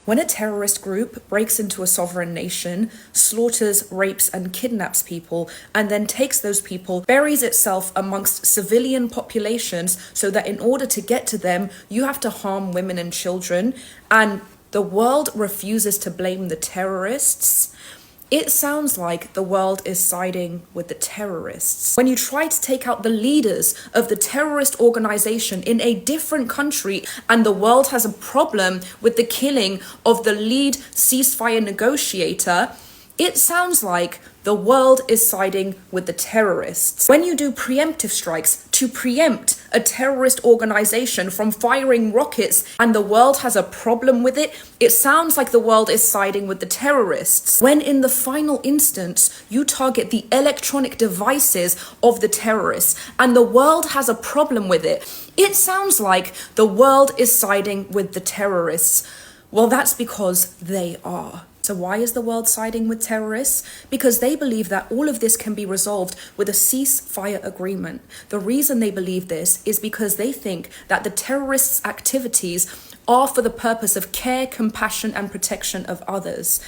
When a terrorist group breaks into a sovereign nation, slaughters, rapes, and kidnaps people, and then takes those people, buries itself amongst civilian populations so that in order to get to them, you have to harm women and children, and the world refuses to blame the terrorists, it sounds like the world is siding with the terrorists. When you try to take out the leaders of the terrorist organization in a different country and the world has a problem with the killing of the lead ceasefire negotiator, it sounds like the world is siding with the terrorists. When you do preemptive strikes to preempt a terrorist organization from firing rockets and the world has a problem with it, it sounds like the world is siding with the terrorists. When in the final instance, you target the electronic devices of the terrorists and the world has a problem with it, it sounds like the world is siding with the terrorists. Well, that's because they are. So why is the world siding with terrorists? Because they believe that all of this can be resolved with a ceasefire agreement. The reason they believe this is because they think that the terrorists' activities are for the purpose of care, compassion, and protection of others.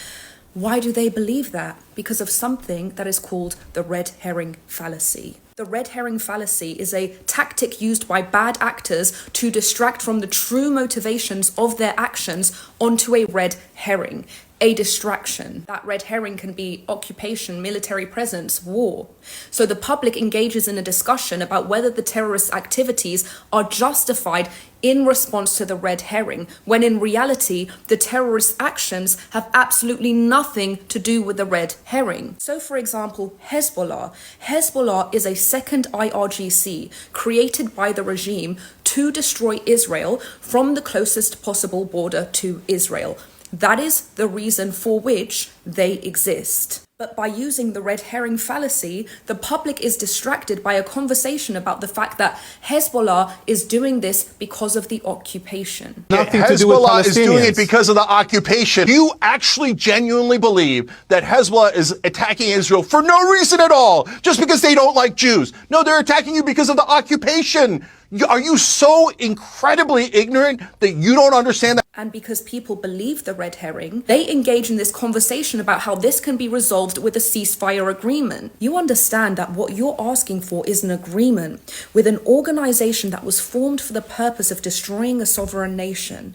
Why do they believe that? Because of something that is called the red herring fallacy. The red herring fallacy is a tactic used by bad actors to distract from the true motivations of their actions onto a red herring. A distraction. That red herring can be occupation, military presence, war. So the public engages in a discussion about whether the terrorist activities are justified in response to the red herring, when in reality, the terrorist actions have absolutely nothing to do with the red herring. So for example, Hezbollah. Hezbollah is a second IRGC created by the regime to destroy Israel from the closest possible border to Israel. That is the reason for which they exist. But by using the red herring fallacy, the public is distracted by a conversation about the fact that Hezbollah is doing this because of the occupation. Nothing to do with Palestinians. Hezbollah is doing it because of the occupation. You actually genuinely believe that Hezbollah is attacking Israel for no reason at all, just because they don't like Jews. No, they're attacking you because of the occupation. Are you so incredibly ignorant that you don't understand that? And because people believe the red herring, they engage in this conversation about how this can be resolved with a ceasefire agreement. You understand that what you're asking for is an agreement with an organization that was formed for the purpose of destroying a sovereign nation,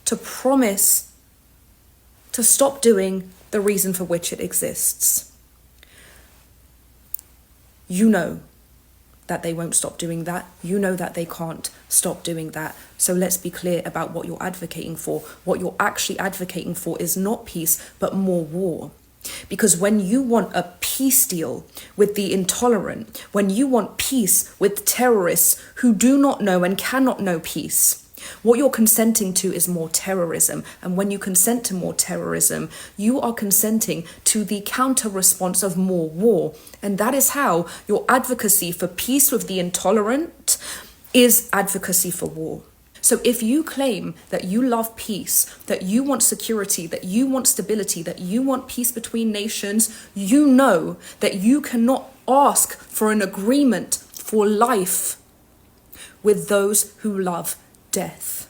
to promise to stop doing the reason for which it exists. You know that they won't stop doing that. You know that they can't stop doing that. So let's be clear about what you're advocating for. What you're actually advocating for is not peace, but more war. Because when you want a peace deal with the intolerant, when you want peace with terrorists who do not know and cannot know peace, what you're consenting to is more terrorism. And when you consent to more terrorism, you are consenting to the counter response of more war. And that is how your advocacy for peace with the intolerant is advocacy for war. So if you claim that you love peace, that you want security, that you want stability, that you want peace between nations, you know that you cannot ask for an agreement for life with those who love death.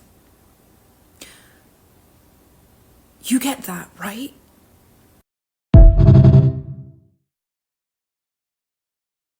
You get that, right?